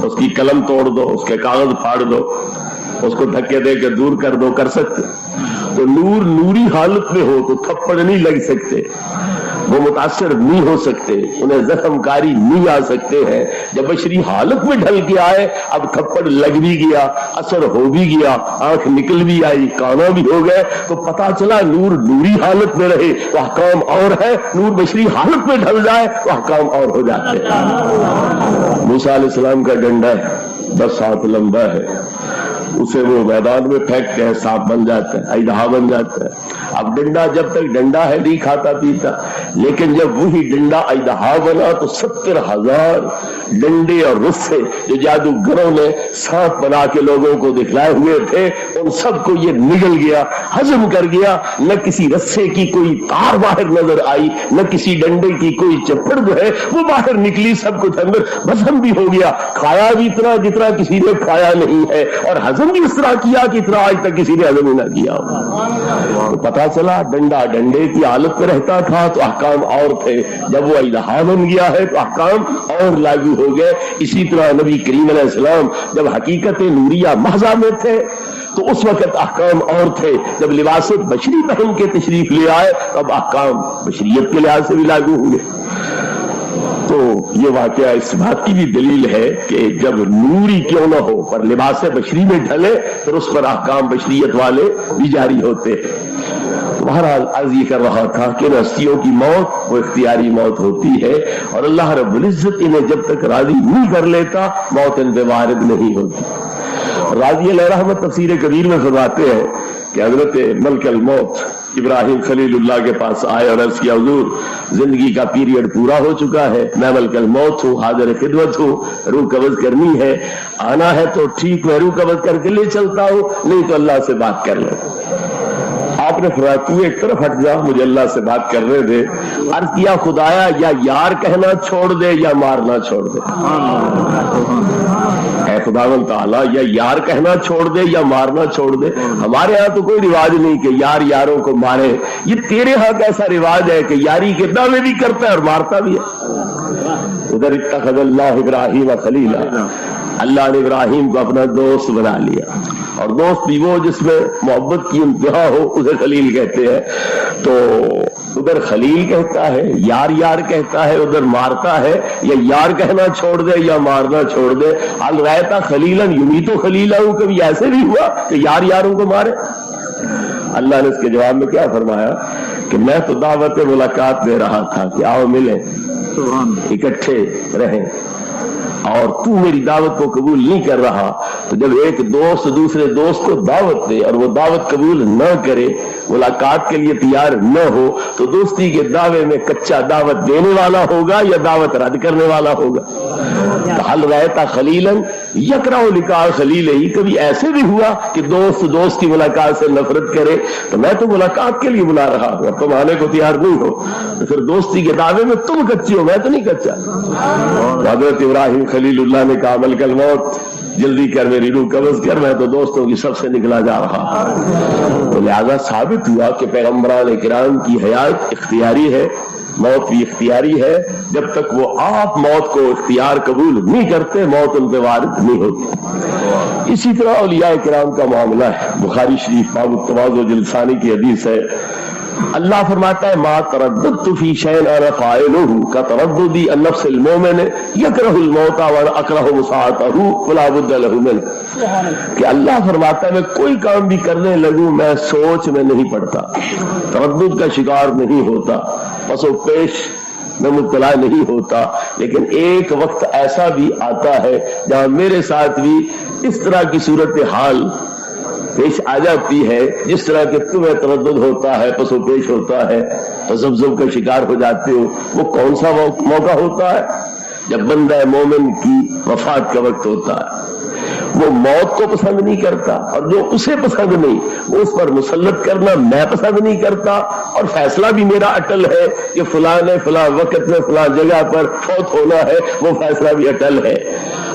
Speaker 1: اس کی قلم توڑ دو، اس کے کاغذ پھاڑ دو، اس کو دھکے دے کے دور کر دو، کر سکتے؟ تو نور نوری حالت میں ہو تو تھپڑ نہیں لگ سکتے، وہ متاثر نہیں ہو سکتے، انہیں زخم کاری نہیں آ سکتے ہیں. جب بشری حالت میں ڈھل کے آئے، اب تھپڑ لگ بھی گیا، اثر ہو بھی گیا، آنکھ نکل بھی آئی، کانا بھی ہو گئے، تو پتا چلا نور نوری حالت میں رہے تو احکام اور ہے، نور بشری حالت میں ڈھل جائے تو احکام اور ہو جاتے ہیں. موسیٰ علیہ السلام کا ڈنڈا ہے 10 ہاتھ لمبا ہے، اسے وہ میدان میں پھینکتے ہیں، سانپ بن جاتا ہے، اژدہا بن جاتا ہے. اب ڈنڈا جب تک ڈنڈا ہے نہیں کھاتا پیتا، لیکن جب وہی ڈنڈا اژدہا بنا تو 70,000 ڈنڈے اور رسے جو جادوگروں نے سانپ بنا کے لوگوں کو دکھلائے ہوئے تھے، ان سب کو یہ نگل گیا، ہضم کر گیا. نہ کسی رسے کی کوئی تار باہر نظر آئی، نہ کسی ڈنڈے کی کوئی چپڑ جو ہے وہ باہر نکلی، سب کچھ اندر ہضم بھی ہو گیا. کھایا بھی اتنا جتنا کسی نے کھایا نہیں ہے، اور ہضم بھی اس طرح کیا کہ اتنا آج تک کسی نے ہضم ہی نہ کیا. تو پتا چلا ڈنڈا ڈنڈے کی حالت میں رہتا تھا تو احکام اور تھے، جب وہ اژدہا بن گیا ہے تو احکام اور لاگو ہو گئے. اسی طرح نبی کریم علیہ السلام جب حقیقت نوریہ محضہ میں تھے تو اس وقت احکام اور تھے. جب لباس بشری پہن کے تشریف لے آئے تب احکام بشریت کے لحاظ سے بھی لاگو ہوئے. تو یہ واقعہ اس بات کی بھی دلیل ہے کہ جب نوری کیوں نہ ہو پر لباس بشری میں ڈھلے پھر اس پر احکام بشریت والے بھی جاری ہوتے ہیں. بہرحال عرض یہ کر رہا تھا کہ ہستیوں کی موت وہ اختیاری موت ہوتی ہے اور اللہ رب العزت انہیں جب تک راضی نہیں کر لیتا موت ان پہ وارد نہیں ہوتی. راضی علیہ رحمت تفسیر کبیر میں فرماتے ہیں کہ حضرت ملک الموت ابراہیم خلیل اللہ کے پاس آئے اور عرض کیا حضور زندگی کا پیریڈ پورا ہو چکا ہے, میں ملک الموت ہوں, حاضر خدمت ہوں, روح قبض کرنی ہے, آنا ہے تو ٹھیک میں روح قبض کر کے لے چلتا ہوں, نہیں تو اللہ سے بات کر لیں. آپ نے فرمایا تو ایک طرف ہٹ جا, مجھے اللہ سے بات کرنے دے. عرض کیا خدایا یا یار کہنا چھوڑ دے یا مارنا چھوڑ دے. اے خداوند تعالیٰ یا یار کہنا چھوڑ دے یا مارنا چھوڑ دے. ہمارے ہاں تو کوئی رواج نہیں کہ یار یاروں کو مارے. یہ تیرے ہاں کیسا رواج ہے کہ یاری کے دعوے بھی کرتا ہے اور مارتا بھی ہے. ادھر اتخذ اللہ ابراہیم خلیلا, اللہ نے ابراہیم کو اپنا دوست بنا لیا, اور دوست بھی وہ جس میں محبت کی انتہا ہو اسے خلیل کہتے ہیں. تو ادھر خلیل کہتا ہے, یار یار کہتا ہے, ادھر مارتا ہے. یا یار کہنا چھوڑ دے یا مارنا چھوڑ دے. حال رہتا خلیلن یمی تو خلیلا ہوں, کبھی ایسے بھی ہوا کہ یار یاروں کو مارے. اللہ نے اس کے جواب میں کیا فرمایا کہ میں تو دعوت ملاقات دے رہا تھا کہ آؤ ملیں, اکٹھے رہیں, اور تو میری دعوت کو قبول نہیں کر رہا. تو جب ایک دوست دوسرے دوست کو دعوت دے اور وہ دعوت قبول نہ کرے, ملاقات کے لیے تیار نہ ہو, تو دوستی کے دعوے میں کچا دعوت دینے والا ہوگا یا دعوت رد کرنے والا ہوگا. حل رہتا خلیلن یکرہ لقاء خلیل ہی. کبھی ایسے بھی ہوا کہ دوست کی ملاقات سے نفرت کرے, تو میں تو ملاقات کے لیے بلا رہا ہوں, تم آنے کو تیار نہیں ہو, تو پھر دوستی کے دعوے میں تم کچی ہو, میں تو نہیں کچا. حضرت ابراہیم خلیل اللہ نے کہا ملک الموت جلدی کر, میری روح قبض کر, میں تو دوستوں کی سب سے نکلا جا رہا. تو لہذا ثابت ہوا کہ پیغمبران کرام کی حیات اختیاری ہے, موت بھی اختیاری ہے. جب تک وہ آپ موت کو اختیار قبول نہیں کرتے موت ان پہ وارد نہیں ہوتی. اسی طرح اولیاء کرام کا معاملہ ہے. بخاری شریف باب التواضع جلد ثانی کی حدیث ہے, اللہ فرماتا ہے ما ترددت فی شیء انا فاعلہ کترددی النفس المؤمن یکرہ الموت واکرہ مساعتہ فلا بد لہ منہ. کہ اللہ فرماتا ہے میں کوئی کام بھی کرنے لگوں میں سوچ میں نہیں پڑتا, تردد کا شکار نہیں ہوتا, پس و پیش میں مبتلا نہیں ہوتا. لیکن ایک وقت ایسا بھی آتا ہے جہاں میرے ساتھ بھی اس طرح کی صورتحال پیش آ جاتی ہے جس طرح کہ تمہیں تردد ہوتا ہے, پس و پیش ہوتا ہے, تذبذب کا شکار ہو جاتے ہو. وہ کون سا موقع ہوتا ہے؟ جب بندہ مومن کی وفات کا وقت ہوتا ہے. وہ موت کو پسند نہیں کرتا, اور جو اسے پسند نہیں وہ اس پر مسلط کرنا میں پسند نہیں کرتا, اور فیصلہ بھی میرا اٹل ہے کہ فلاں نے فلاں وقت میں فلاں جگہ پر فوت ہونا ہے, وہ فیصلہ بھی اٹل ہے.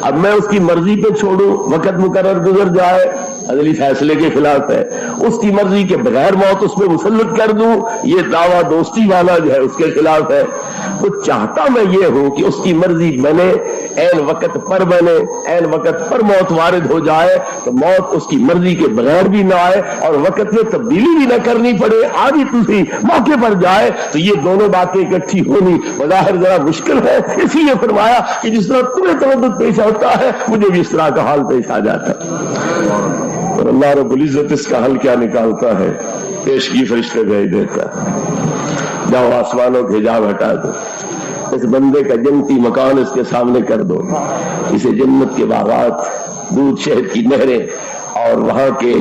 Speaker 1: اب میں اس کی مرضی پہ چھوڑوں, وقت مقرر گزر جائے, عدلی فیصلے کے خلاف ہے. اس کی مرضی کے بغیر موت اس پہ مسلط کر دوں, یہ دعویٰ دوستی والا جو ہے اس کے خلاف ہے. تو چاہتا میں یہ ہوں کہ اس کی مرضی بنے, عین وقت پر بنے, عین وقت پر موت وارد ہو جائے, تو موت اس کی مرضی کے بغیر بھی نہ آئے اور وقت میں تبدیلی بھی نہ کرنی پڑے, آدھی دوسری موقع پر جائے. تو یہ دونوں باتیں اکٹھی ہونی بظاہر ذرا مشکل ہے. اسی لیے فرمایا کہ جس طرح تمہیں تردد پیش ہوتا ہے مجھے بھی اس طرح کا حال پیش آ جاتا ہے. اور اللہ رب العزت اس کا حل کیا نکالتا ہے؟ پیشگی فرشتے بھیج دیتا ہے, جاؤ آسمانوں کے حجاب ہٹا دو, اس بندے کا جنتی مکان اس کے سامنے کر دو, اسے جنت کے باغات, دودھ شہد کی نہریں اور وہاں کے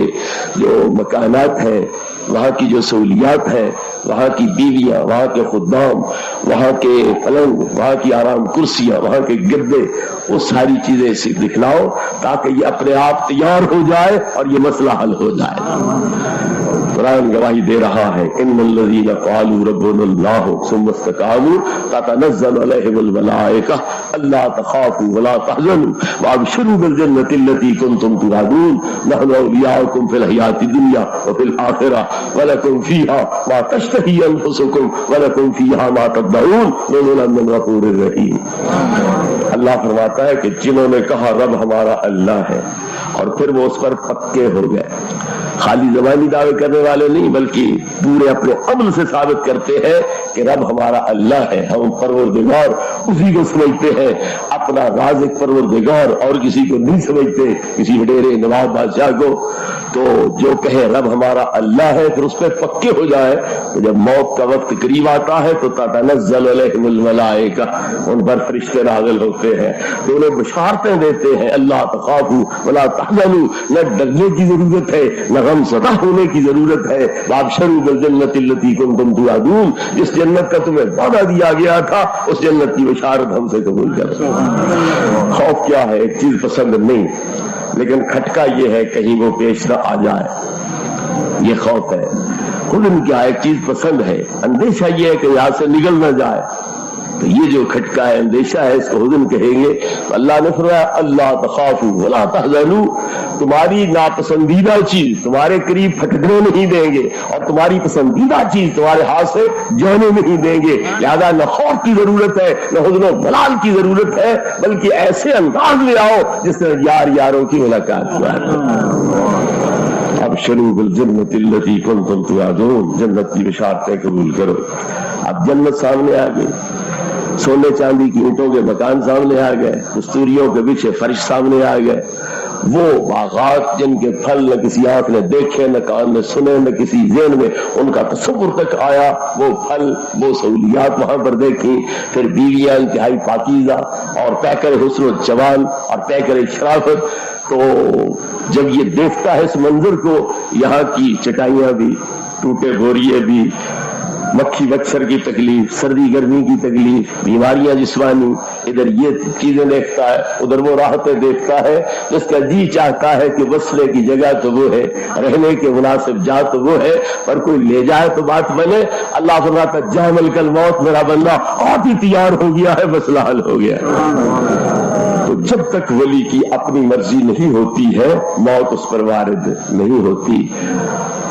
Speaker 1: جو مکانات ہیں, وہاں کی جو سہولیات ہیں, وہاں کی بیویاں, وہاں کے خدام, وہاں کے پلنگ, وہاں کی آرام کرسیاں, وہاں کے گدے, وہ ساری چیزیں اسے دکھلاؤ تاکہ یہ اپنے آپ تیار ہو جائے اور یہ مسئلہ حل ہو جائے. قرآن گواہی دے رہا ہے ان الذین قالوا ربنا اللہ ثم استقاموا تتنزل علیہم الملائکہ الا تخافوا ولا تحزنوا وابشروا بالجنۃ التي كنتم توعدون نحن اولیاؤکم فی الحیاۃ الدنیا وفی الآخرہ ولکم فیہا ما تشتہی انفسکم ولکم فیہا ما تدعون نزلا من غفور رحیم۔ اللہ فرماتا ہے کہ جنہوں نے کہا رب ہمارا اللہ ہے اور پھر وہ اس پر پکے ہو گئے، خالی زبانی دعوے کرنے والے نہیں بلکہ پورے اپنے عمل سے ثابت کرتے ہیں کہ رب ہمارا اللہ ہے، ہم پروردگار اسی کو سمجھتے ہیں، اپنا رازق پروردگار اور کسی کو نہیں سمجھتے، کسی وڈیرے نواب بادشاہ کو۔ تو جو کہے رب ہمارا اللہ ہے پھر اس پہ پکے ہو جائے، تو جب موت کا وقت قریب آتا ہے تو تتنزل علیہم الملائکہ، ان پر فرشتے نازل ہوتے ہیں تو انہیں بشارتیں دیتے ہیں اللہ تخافوا ولا تحزنوا، نہ ڈرنے کی ضرورت ہے نہ غم زدہ ہونے کی ضرورت ہے، وابشروا بالجنۃ التي كنتم توعدون، جس جنت کا تمہیں وعدہ دیا گیا تھا اس جنت کی بشارت ہم سے قبول کرو۔ خوف کیا ہے؟ ایک چیز پسند نہیں، لیکن کھٹکا یہ ہے کہیں وہ پیش نہ آ جائے، یہ خوف ہے۔ خودن کیا ایک چیز پسند ہے، اندیشہ یہ ہے کہ یہاں سے نکل نہ جائے، تو یہ جو کھٹکا ہے اندیشہ ہے اس کو حزن کہیں گے۔ تو اللہ نے فرمایا اللہ تخافوا ولا تحزنوا، تمہاری ناپسندیدہ چیز تمہارے قریب پھٹکنے نہیں دیں گے اور تمہاری پسندیدہ چیز تمہارے ہاتھ سے جانے نہیں دیں گے، لہذا نہ خوف کی ضرورت ہے نہ حزن و ملال کی ضرورت ہے، بلکہ ایسے انداز میں آؤ جس طرح یار یاروں کی ملاقات ہوا ہے۔ ابشروا بالجنۃ التي كنتم توعدون، جنت کی بشارتیں قبول کرو۔ اب جنت سامنے آ گئی، سونے چاندی کی اینٹوں کے مکان سامنے آ گئے، کستوریوں کے پیچھے فرش سامنے آ گئے، وہ باغات جن کے پھل نہ کسی آنکھ نے دیکھے نہ کان نے سنے نہ کسی ذہن میں ان کا تصور تک آیا، وہ پھل وہ سہولیات وہاں پر دیکھی، پھر بیویاں انتہائی پاکیزہ اور پیکر حسن و جمال اور پیکر شرافت۔ تو جب یہ دیکھتا ہے اس منظر کو، یہاں کی چٹائیاں بھی، ٹوٹے بوریے بھی، مکھی مچھر کی تکلیف، سردی گرمی کی تکلیف، بیماریاں جسمانی، ادھر یہ چیزیں دیکھتا ہے، ادھر وہ راحتیں دیکھتا ہے، جس کا جی چاہتا ہے کہ بسرے کی جگہ تو وہ ہے، رہنے کے مناسب جا تو وہ ہے، پر کوئی لے جائے تو بات بنے۔ اللہ فرماتا جا ملک الموت، میرا بندہ آج ہی تیار ہو گیا ہے، مسئلہ حل ہو گیا ہے۔ تو جب تک ولی کی اپنی مرضی نہیں ہوتی ہے موت اس پر وارد نہیں ہوتی۔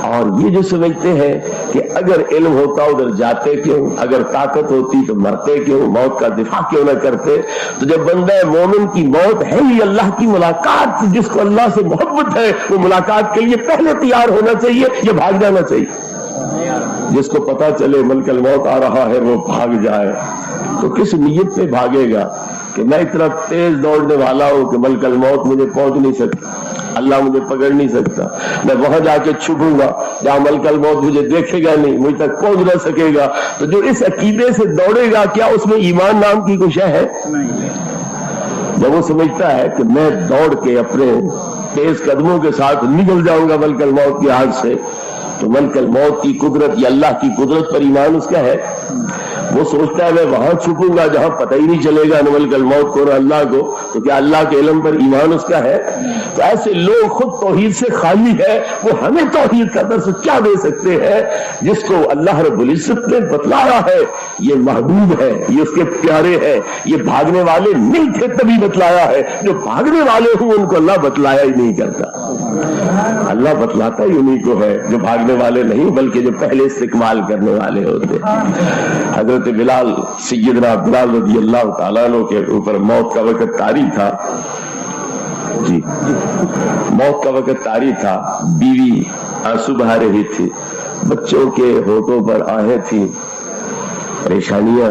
Speaker 1: اور یہ جو سمجھتے ہیں کہ اگر علم ہوتا ادھر جاتے کیوں، اگر طاقت ہوتی تو مرتے کیوں، موت کا دفاع کیوں نہ کرتے۔ تو جب بندہ مومن کی موت ہے ہی اللہ کی ملاقات، جس کو اللہ سے محبت ہے وہ ملاقات کے لیے پہلے تیار ہونا چاہیے، یہ بھاگ جانا چاہیے۔ جس کو پتا چلے ملک الموت آ رہا ہے وہ بھاگ جائے، تو کس نیت پہ بھاگے گا کہ میں اتنا تیز دوڑنے والا ہوں کہ ملک الموت مجھے پہنچ نہیں سکتا، اللہ مجھے پکڑ نہیں سکتا، میں وہاں جا کے چھپوں گا جہاں ملک الموت مجھے دیکھے گا نہیں، مجھ تک پہنچ نہ سکے گا۔ تو جو اس عقیدے سے دوڑے گا کیا اس میں ایمان نام کی کچھ ہے؟ جب وہ سمجھتا ہے کہ میں دوڑ کے اپنے تیز قدموں کے ساتھ نکل جاؤں گا ملک الموت کے ہاتھ سے، تو ملک الموت کی قدرت یا اللہ کی قدرت پر ایمان اس کا ہے۔ وہ سوچتا ہے میں وہاں چھپوں گا جہاں پتہ ہی نہیں چلے گا نہ ملک الموت کو نہ اللہ کو، تو کیا اللہ کے علم پر ایمان اس کا ہے؟ تو ایسے لوگ خود توحید سے خالی ہے، وہ ہمیں توحید کا درس کیا دے سکتے ہیں جس کو اللہ رب العزت نے بتلایا ہے یہ محبوب ہے، یہ اس کے پیارے ہیں، یہ بھاگنے والے نہیں تھے تبھی بتلایا ہے، جو بھاگنے والے ہوں ان کو اللہ بتلایا ہی نہیں کرتا۔ اللہ بتلاتا ہی انہیں کو ہے جو بھاگنے والے نہیں بلکہ جو پہلے استقبال کرنے والے ہوتے۔ حضرت بلال، سیدنا بلال رضی اللہ تعالیٰ عنہ کے اوپر موت کا وقت طاری تھا، جی موت کا وقت طاری تھا، بیوی آنسو بہا رہی تھی، بچوں کے ہونٹوں پر آہیں تھیں، پریشانیاں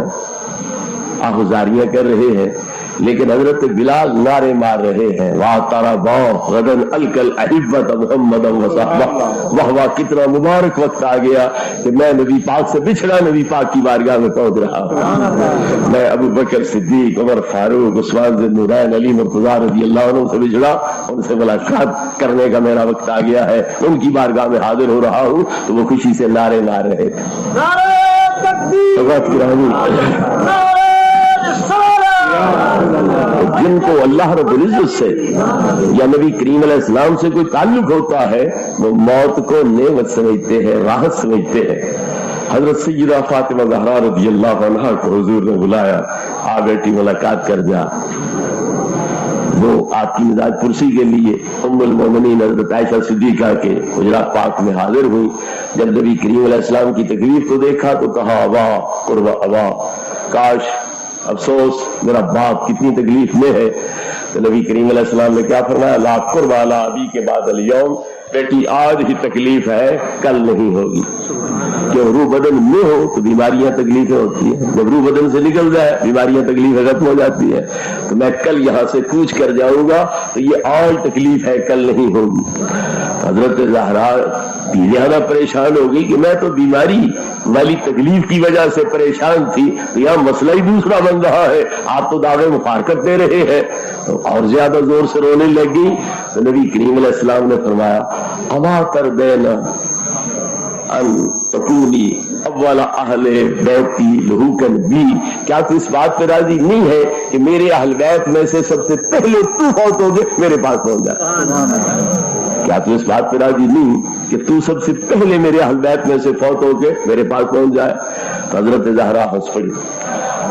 Speaker 1: آہذاریاں کر رہے ہیں، لیکن حضرت بلال نعرے مار رہے ہیں وَاعْتَرَبَا غَدًا أَلْقَى الْأَحِبَّةَ مُحَمَّدًا وَصَحْبَهُ۔ واہ واہ کتنا مبارک وقت آ گیا کہ میں نبی پاک سے بچھڑا نبی پاک کی بارگاہ میں پہنچ رہا ہوں، میں ابو بکر صدیق، عمر فاروق، عثمان ذو النورین، علی مرتضیٰ رضی اللہ عنہ سے بچھڑا، ان سے ملاقات کرنے کا میرا وقت آ گیا ہے، ان کی بارگاہ میں حاضر ہو رہا ہوں۔ تو وہ خوشی سے نعرے مار رہے تھے۔ جن کو اللہ رب العزت سے یا نبی کریم علیہ السلام سے کوئی تعلق ہوتا ہے وہ موت کو نعمت سمجھتے ہیں، راحت سمجھتے ہیں۔ حضرت سیدہ فاطمہ زہرا رضی اللہ عنہا کو حضور نے بلایا، آ بیٹی ملاقات کر جا۔ وہ آپ کی مزاج پرسی کے لیے ام المومنین حضرت عائشہ صدیقہ کے حجرات پاک میں حاضر ہوئی۔ جب نبی کریم علیہ السلام کی تکلیف کو دیکھا تو کہا ابا قرب ابا، کاش، افسوس میرا باپ کتنی تکلیف میں ہے۔ تو نبی کریم علیہ السلام نے کیا فرمایا؟ لا قرب علی ابی کے بعد الیوم، بیٹی آج ہی تکلیف ہے، کل نہیں ہوگی۔ جب روح بدن میں ہو تو بیماریاں تکلیفیں ہوتی ہیں، جب روح بدن سے نکل جائے بیماریاں تکلیفیں ختم ہو جاتی ہیں۔ تو میں کل یہاں سے کوچ کر جاؤں گا تو یہ آج تکلیف ہے، کل نہیں ہوگی۔ حضرت زہرا زیادہ پریشان ہوگی کہ میں تو بیماری والی تکلیف کی وجہ سے پریشان تھی، تو یہاں مسئلہ ہی دوسرا بن رہا ہے، آپ تو دعوے مفارقت دے رہے ہیں۔ تو اور زیادہ زور سے رونے لگ گئی۔ تو نبی کریم علیہ السلام نے فرمایا اما کر دینا ان تکونی اول اہل بیتی لہوکن بی، کیا تو اس بات پہ راضی نہیں ہے کہ میرے اہل بیت میں سے سب سے پہلے تو فوت ہو گئے میرے پاس پہنچ جائے؟ کیا تو اس بات پہ راضی نہیں کہ تو سب سے پہلے میرے اہل بیت میں سے فوت ہو کے میرے پاس پہنچ جائے؟ تو حضرت زہرا ہنس پڑی۔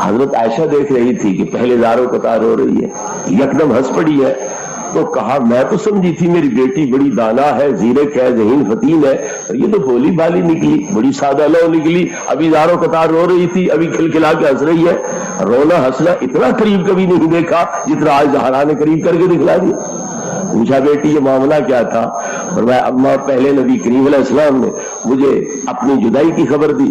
Speaker 1: حضرت عائشہ دیکھ رہی تھی کہ پہلے زاروں قطار ہو رہی ہے، یکدم ہنس پڑی ہے۔ تو کہا میں تو سمجھی تھی میری بیٹی بڑی دانا ہے، زیرک ہے، ذہین فتین ہے، یہ تو بھولی بھالی نکلی، بڑی سادہ لو نکلی۔ ابھی زاروں قطار رو رہی تھی، ابھی کھلکھلا کے ہنس رہی ہے۔ رونا ہنسنا اتنا قریب کبھی نہیں دیکھا جتنا آج زہرا نے قریب کر کے دکھلا دیا۔ پوچھا بیٹی یہ معاملہ کیا تھا؟ فرمایا اماں پہلے نبی کریم علیہ السلام نے مجھے اپنی جدائی کی خبر دی،